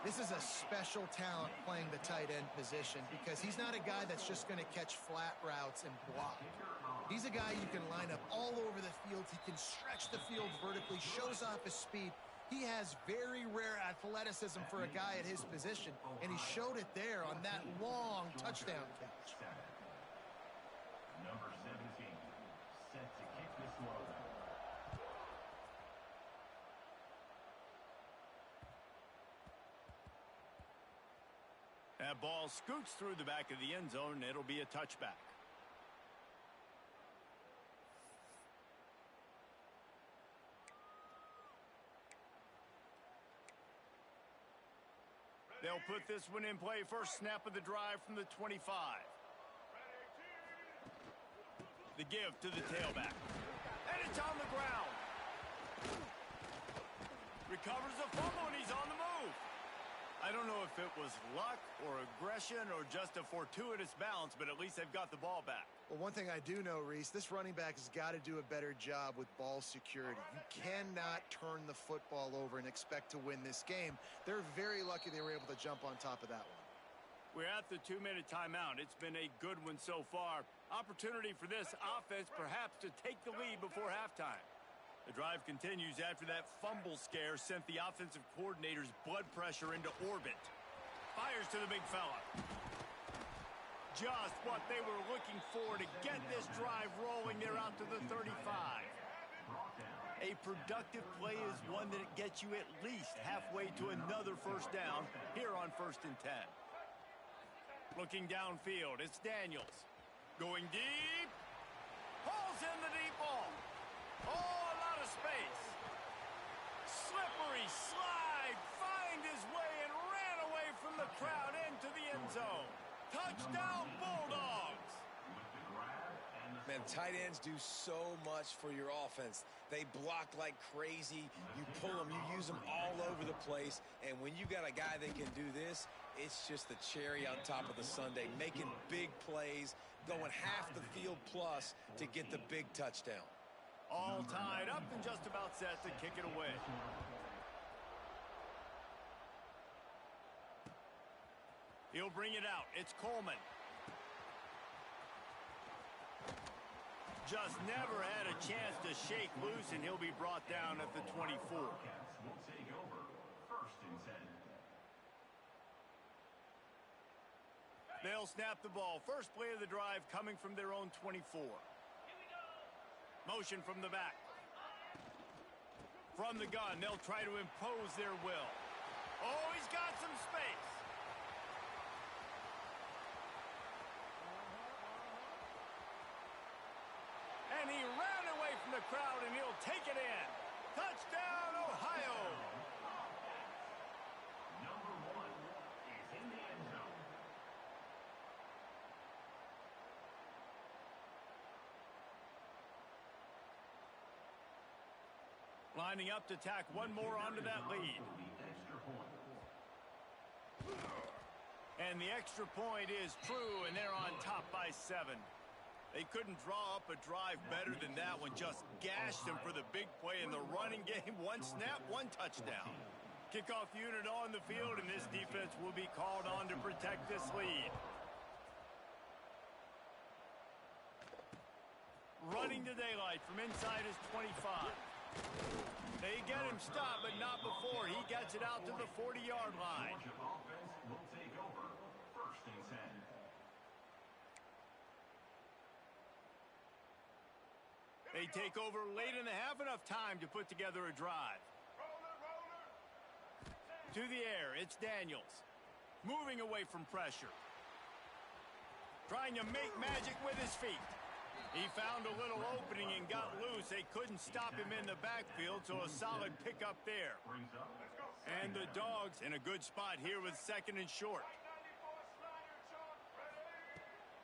This is a special talent playing the tight end position because he's not a guy that's just going to catch flat routes and block. He's a guy you can line up all over the field. He can stretch the field vertically, shows off his speed. He has very rare athleticism for a guy at his position, and he showed it there on that long touchdown catch. Number 17, set to kick this one. That ball scoots through the back of the end zone, and it'll be a touchback. They'll put this one in play. First snap of the drive from the 25. The give to the tailback. And it's on the ground. Recovers the fumble, and he's on the move. I don't know if it was luck or aggression or just a fortuitous bounce, but at least they've got the ball back. Well, one thing I do know, Reese, this running back has got to do a better job with ball security. You cannot turn the football over and expect to win this game. They're very lucky they were able to jump on top of that one. We're at the 2-minute timeout. It's been a good one so far. Opportunity for this offense perhaps to take the lead before halftime. The drive continues after that fumble scare sent the offensive coordinator's blood pressure into orbit. Fires to the big fella. Just what they were looking for to get this drive rolling. They're out to the 35. A productive play is one that gets you at least halfway to another first down here on 1st and 10. Looking downfield, it's Daniels. Going deep. Pulls in the deep ball. Oh, a lot of space. zone. Touchdown, Bulldogs! Man, tight ends do so much for your offense. They block like crazy. You pull them, you use them all over the place. And when you got a guy that can do this, it's just the cherry on top of the sundae, making big plays, going half the field plus to get the big touchdown. All tied up and just about set to kick it away. He'll bring it out. It's Coleman. Just never had a chance to shake loose, and he'll be brought down at the 24. Will take over. 1st and 10. They'll snap the ball. First play of the drive coming from their own 24. Motion from the back. From the gun, they'll try to impose their will. Oh, he's got some space. And he ran away from the crowd, and he'll take it in. Touchdown, Ohio! Number 1 is in the end zone. Lining up to tack one more onto that lead. The extra point. And the extra point is true, and they're on top by 7. They couldn't draw up a drive better than that one. Just gashed them for the big play in the running game. One snap, one touchdown. Kickoff unit on the field, and this defense will be called on to protect this lead. Running to daylight from inside his 25. They get him stopped, but not before he gets it out to the 40-yard line. Georgia offense will take over. 1st and 10. They take over late in the half, enough time to put together a drive. To the air, it's Daniels. Moving away from pressure. Trying to make magic with his feet. He found a little opening and got loose. They couldn't stop him in the backfield, so a solid pickup there. And the Dogs in a good spot here with 2nd and short.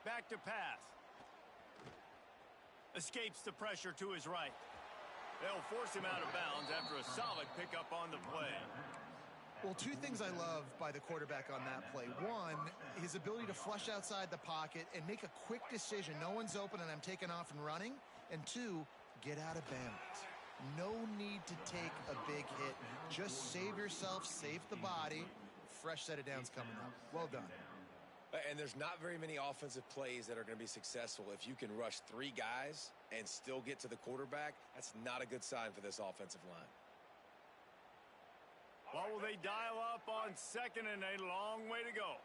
Back to pass. Escapes the pressure to his right. They'll force him out of bounds after a solid pickup on the play. Well, 2 things I love by the quarterback on that play. 1, his ability to flush outside the pocket and make a quick decision. No one's open and I'm taking off and running. And 2, get out of bounds. No need to take a big hit. Just save yourself, save the body. Fresh set of downs coming up. Well done. And there's not very many offensive plays that are going to be successful. If you can rush 3 guys and still get to the quarterback, that's not a good sign for this offensive line. What will they dial up on 2nd and a long way to go?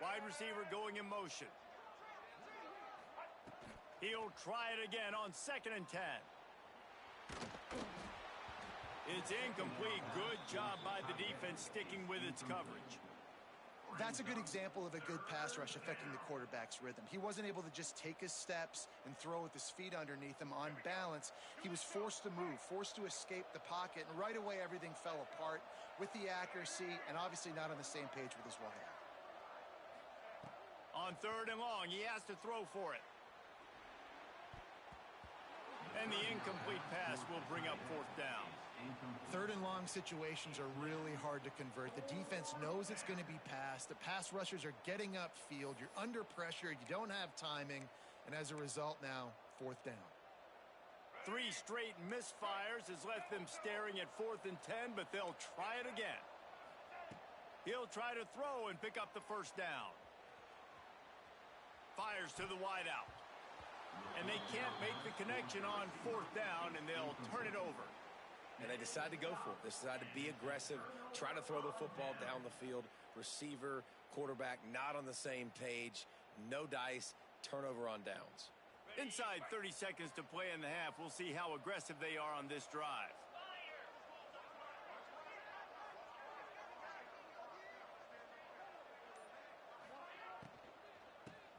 Wide receiver going in motion. He'll try it again on 2nd and 10. It's incomplete. Good job by the defense sticking with its coverage. That's a good example of a good pass rush affecting the quarterback's rhythm. He wasn't able to just take his steps and throw with his feet underneath him on balance. He was forced to move, forced to escape the pocket, and right away everything fell apart with the accuracy and obviously not on the same page with his wideout. On 3rd and long, he has to throw for it. And the incomplete pass will bring up 4th down. 3rd and long situations are really hard to convert. The defense knows it's going to be passed. The pass rushers are getting upfield. You're under pressure. You don't have timing. And as a result now, 4th down. 3 straight misfires has left them staring at 4th and 10, but they'll try it again. He'll try to throw and pick up the 1st down. Fires to the wideout. And they can't make the connection on 4th down, and they'll turn it over. And they decide to go for it. They decide to be aggressive, try to throw the football down the field. Receiver, quarterback, not on the same page. No dice, turnover on downs. Inside 30 seconds to play in the half. We'll see how aggressive they are on this drive.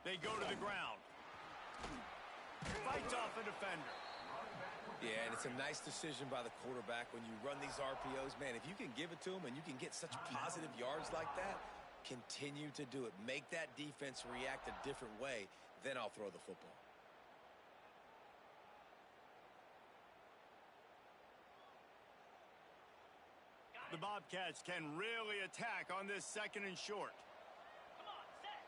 They go to the ground. Fights off a defender. Yeah, and it's a nice decision by the quarterback when you run these RPOs. Man, if you can give it to them and you can get such positive yards like that, Continue to do it. Make that defense react a different way. Then I'll throw the football. The Bobcats can really attack on this 2nd and short. Come on, set.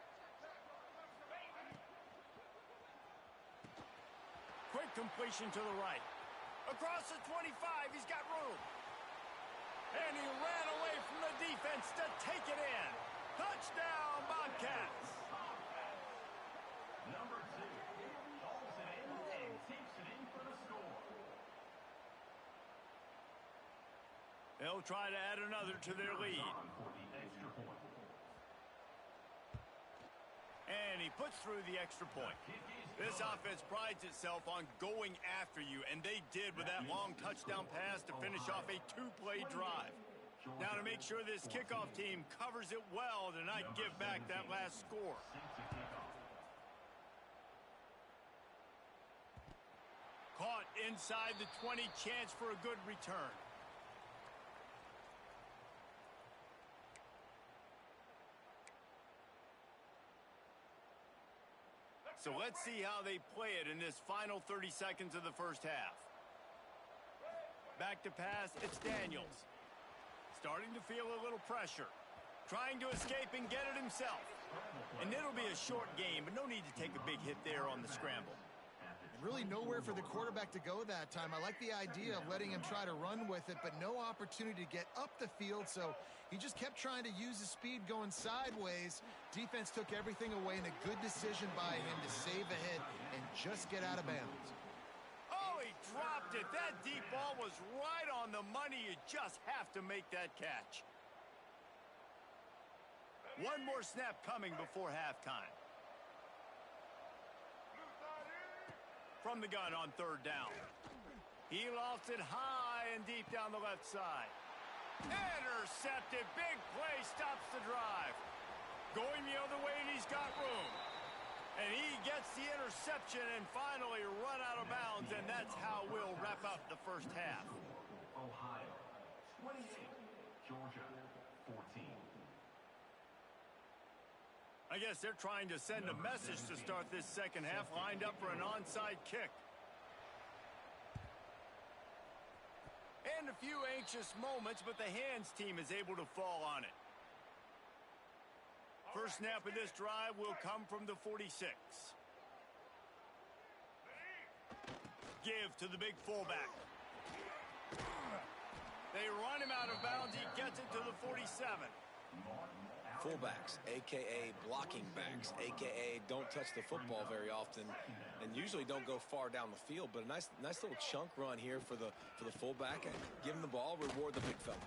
Quick completion to the right. Across the 25, he's got room. And he ran away from the defense to take it in. Touchdown, Bobcats. Number 2 hauls it in and takes it in for the score. They'll try to add another to their lead. On for the extra point. And he puts through the extra point. This offense prides itself on going after you, and they did with that long touchdown pass to finish off a 2-play drive. Now to make sure this kickoff team covers it well to not give back that last score. Caught inside the 20, chance for a good return. So let's see how they play it in this final 30 seconds of the first half. Back to pass, it's Daniels. Starting to feel a little pressure. Trying to escape and get it himself. And it'll be a short game, but no need to take a big hit there on the scramble. Really nowhere for the quarterback to go that time. I like the idea of letting him try to run with it, but no opportunity to get up the field, so he just kept trying to use his speed going sideways. Defense took everything away, and a good decision by him to save a hit and just get out of bounds. Oh, he dropped it. That deep ball was right on the money. You just have to make that catch. One more snap coming before halftime. From the gun on 3rd down. He lofts it high and deep down the left side. Intercepted. Big play stops the drive. Going the other way, and he's got room. And he gets the interception and finally run out of bounds, and that's how we'll wrap up the first half. Ohio 28, Georgia 14. I guess they're trying to send a message to start this second half, lined up for an onside kick. And a few anxious moments, but the hands team is able to fall on it. First snap of this drive will come from the 46. Give to the big fullback. They run him out of bounds. He gets it to the 47. Fullbacks, a.k.a. blocking backs, a.k.a. don't touch the football very often and usually don't go far down the field. But a nice little chunk run here for the fullback. Give him the ball, reward the big fella.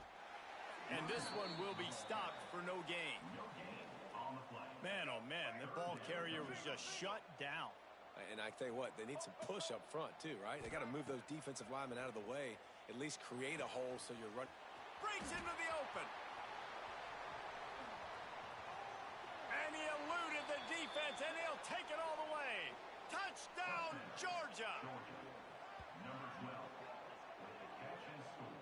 And this one will be stopped for no gain. Man, oh man, the ball carrier was just shut down. And I tell you what, they need some push up front too, right? They got to move those defensive linemen out of the way, at least create a hole so you're running. Breaks into the open. And he eluded the defense, and he'll take it all the way. Touchdown, Georgia. Number 12 with the catch and score.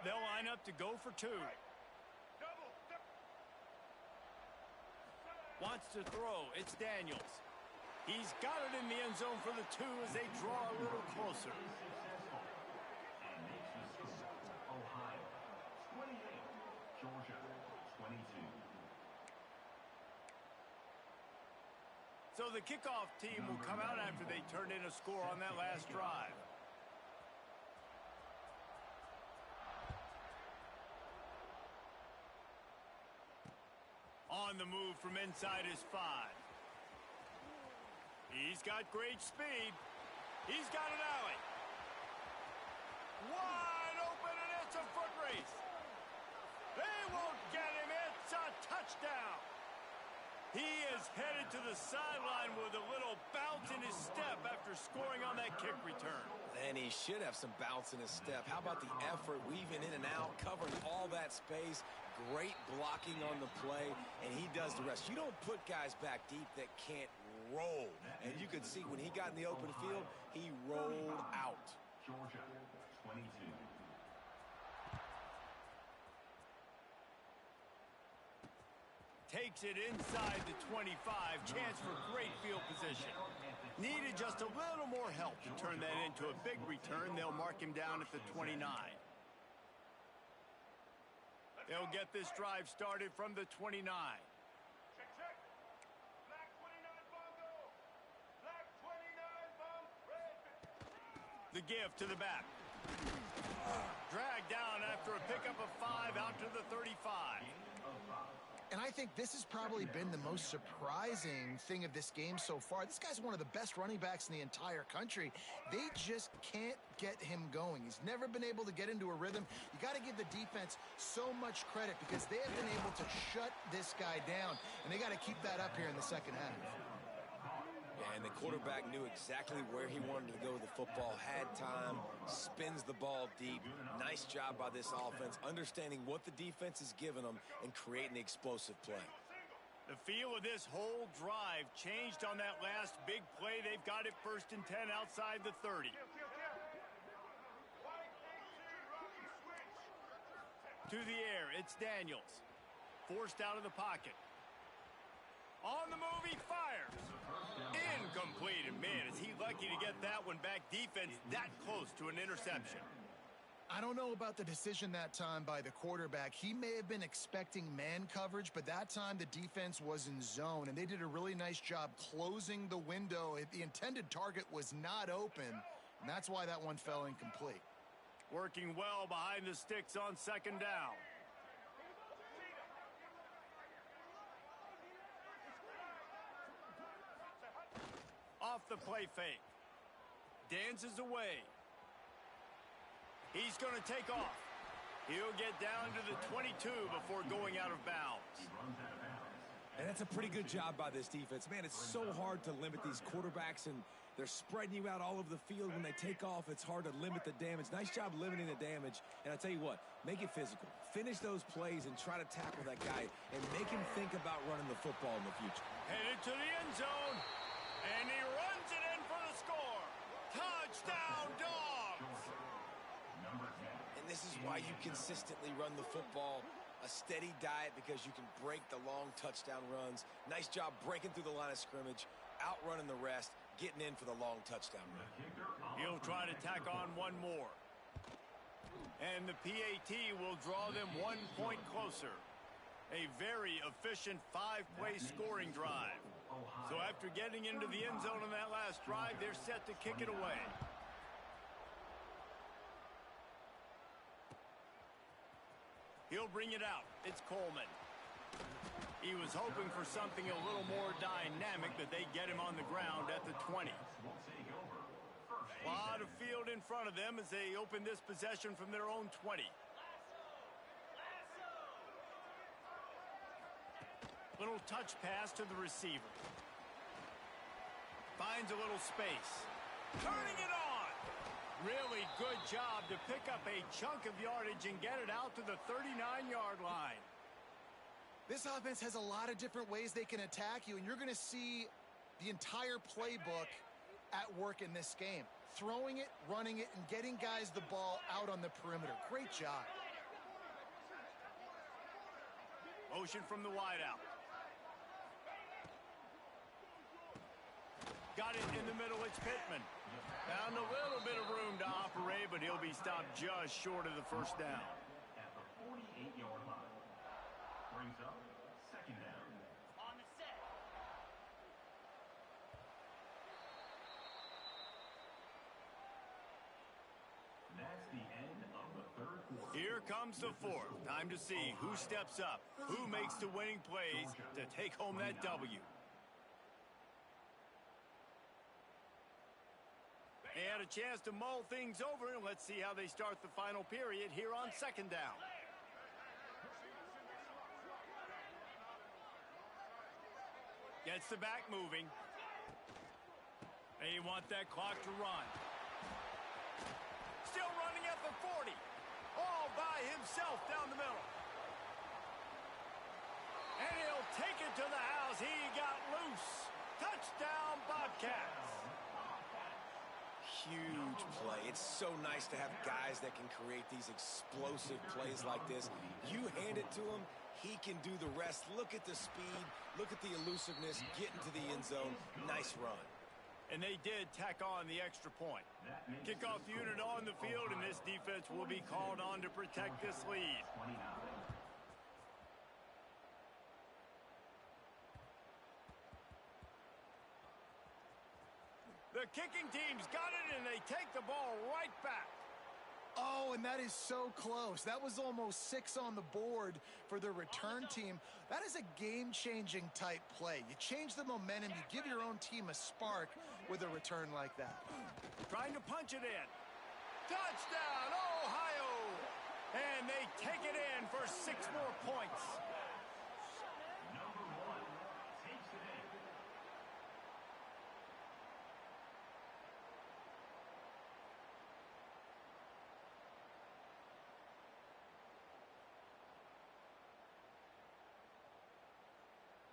They'll line up to go for 2. Wants to throw. It's Daniels. He's got it in the end zone for the 2 as they draw a little closer. And makes the score. Ohio 28, Georgia 22. So the kickoff team will come out after they turn in a score on that last drive. On the move from inside his 5. He's got great speed. He's got an alley. Wide open, and it's a foot race. They won't get him. It's a touchdown. He is headed to the sideline with a little bounce in his step after scoring on that kick return. And he should have some bounce in his step. How about the effort, weaving in and out, covering all that space? great blocking on the play, and he does the rest. You don't put guys back deep that can't roll. And you could see when he got in the open field, he rolled out. Georgia, 22. Takes it inside the 25. Chance for great field position. Needed just a little more help to turn that into a big return. They'll mark him down at the 29. They'll get this drive started from the 29. The give to the back. Dragged down after a pickup of 5 out to the 35. And I think this has probably been the most surprising thing of this game so far. This guy's one of the best running backs in the entire country. They just can't get him going. He's never been able to get into a rhythm. You got to give the defense so much credit because they have been able to shut this guy down, and they got to keep that up here in the second half. Yeah, and the quarterback knew exactly where he wanted to go with the football, had time, spins the ball deep. Nice job by this offense, understanding what the defense is giving them and creating the explosive play. The feel of this whole drive changed on that last big play. They've got it 1st and 10 outside the 30. To the air, it's Daniels. Forced out of the pocket. On the move, he fires. Incomplete, and man, is he lucky to get that one back. Defense that close to an interception. I don't know about the decision that time by the quarterback. He may have been expecting man coverage, but that time the defense was in zone, and they did a really nice job closing the window. The intended target was not open, and that's why that one fell incomplete. Working well behind the sticks on 2nd down. Off the play fake. Dances away. He's going to take off. He'll get down to the 22 before going out of bounds. And that's a pretty good job by this defense. Man, it's so hard to limit these quarterbacks, and they're spreading you out all over the field. When they take off, it's hard to limit the damage. Nice job limiting the damage. And I tell you what, make it physical. Finish those plays and try to tackle that guy and make him think about running the football in the future. Headed to the end zone, and he runs it in for the score. Touchdown, Dogs! And this is why you consistently run the football. A steady diet because you can break the long touchdown runs. Nice job breaking through the line of scrimmage, outrunning the rest, getting in for the long touchdown run. He'll try to tack on one more. And the PAT will draw them 1 point closer. A very efficient 5-play scoring drive. So after getting into the end zone on that last drive, they're set to kick it away. He'll bring it out. It's Coleman. He was hoping for something a little more dynamic, but they get him on the ground at the 20. A lot of field in front of them as they open this possession from their own 20. Little touch pass to the receiver. Finds a little space. Turning it on. Really good job to pick up a chunk of yardage and get it out to the 39-yard line. This offense has a lot of different ways they can attack you, and you're going to see the entire playbook at work in this game. Throwing it, running it, and getting guys the ball out on the perimeter. Great job. Motion from the wideout. Got it in the middle, it's Pittman. Found a little bit of room to operate, but he'll be stopped just short of the 1st down. At the 48-yard line. Brings up 2nd down. On the set. That's the end of the 3rd quarter. Here comes the 4th. Time to see who steps up, who makes the winning plays to take home that W. They had a chance to mull things over, and let's see how they start the final period here on 2nd down. Gets the back moving. They want that clock to run. Still running at the 40. All by himself down the middle. Touchdown, Bobcats. Huge play. It's so nice to have guys that can create these explosive plays like this. You hand it to him, he can do the rest. Look at the speed. Look at the elusiveness. Get into the end zone. Nice run. And they did tack on the extra point. Kickoff unit on the field, and this defense will be called on to protect this lead. The kicking team's got it, and they take the ball right back. Oh, and that is so close. That was almost 6 on the board for the return team. That is a game-changing type play. You change the momentum, you give your own team a spark with a return like that. Trying to punch it in. Touchdown, Ohio! And they take it in for 6 more points. Number 1 takes it in.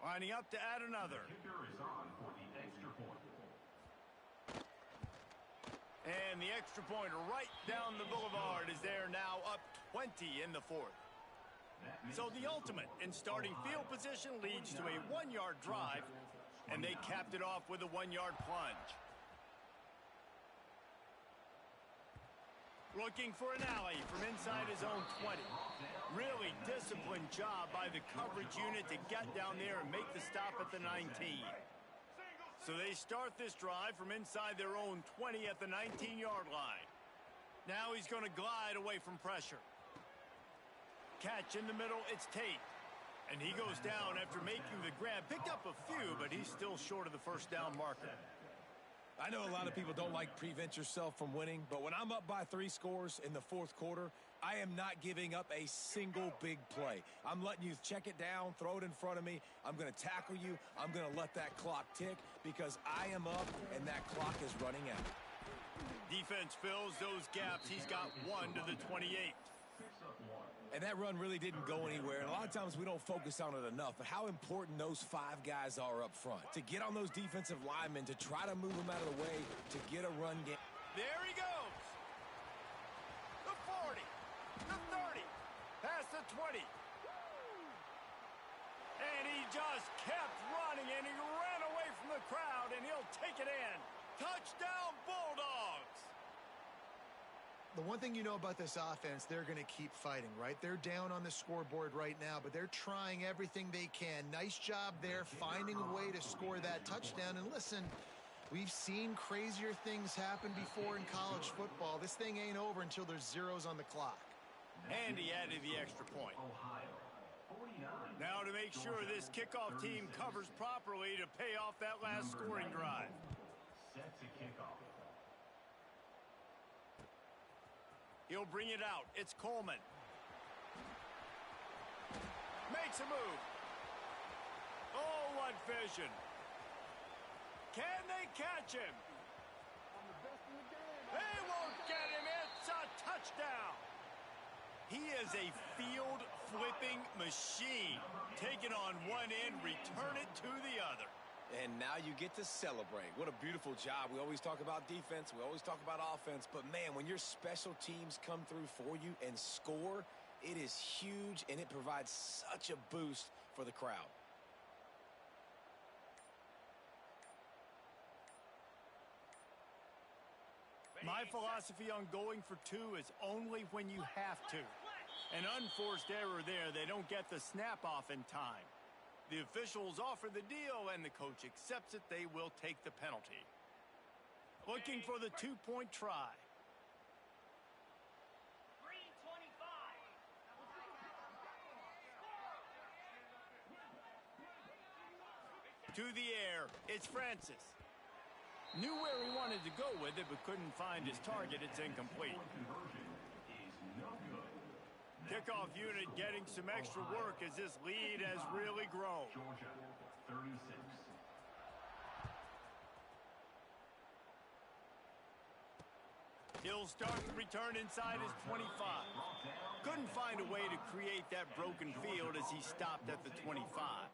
Lining up to add another. Kicker is on for the extra point. And the extra point right down the boulevard is there now, up 20 in the 4th. So the ultimate in starting field position leads to a 1-yard drive, and they capped it off with a 1-yard plunge. Looking for an alley from inside his own 20. Really disciplined job by the coverage unit to get down there and make the stop at the 19. So they start this drive from inside their own 20 at the 19-yard line. Now he's going to glide away from pressure. Catch in the middle, it's Tate. And he goes down after making the grab. Picked up a few, but he's still short of the first down marker. I know a lot of people don't like prevent yourself from winning, but when I'm up by 3 scores in the 4th quarter, I am not giving up a single big play. I'm letting you check it down, throw it in front of me. I'm going to tackle you. I'm going to let that clock tick because I am up and that clock is running out. Defense fills those gaps. He's got 1 to the 28. And that run really didn't go anywhere. And a lot of times we don't focus on it enough, but how important those 5 guys are up front. To get on those defensive linemen, to try to move them out of the way, to get a run game. There he goes. The 40, the 30, past the 20. And he just kept running, and he ran away from the crowd, and he'll take it in. Touchdown, Bulldogs. The one thing you know about this offense, they're going to keep fighting, right? They're down on the scoreboard right now, but they're trying everything they can. Nice job there, finding a way to score that touchdown. And listen, we've seen crazier things happen before in college football. This thing ain't over until there's zeros on the clock. And he added the extra point. Ohio, 49. Now to make sure this kickoff team covers properly to pay off that last scoring drive. Set to kickoff. He'll bring it out. It's Coleman. Makes a move. Oh, what vision. Can they catch him? They won't get him. It's a touchdown. He is a field-flipping machine. Take it on one end, return it to the other. And now you get to celebrate. What a beautiful job. We always talk about defense. We always talk about offense. But, man, when your special teams come through for you and score, it is huge, and it provides such a boost for the crowd. My philosophy on going for 2 is only when you have to. An unforced error there. They don't get the snap off in time. The officials offer the deal, and the coach accepts it. They will take the penalty. Looking for the 2-point try. 3:25. To the air, it's Francis. Knew where he wanted to go with it, but couldn't find his target. It's incomplete. Conversion is no good. Kickoff unit getting some extra work as this lead has really grown. Georgia, 36. He'll start the return inside his 25. Couldn't find a way to create that broken field as he stopped at the 25.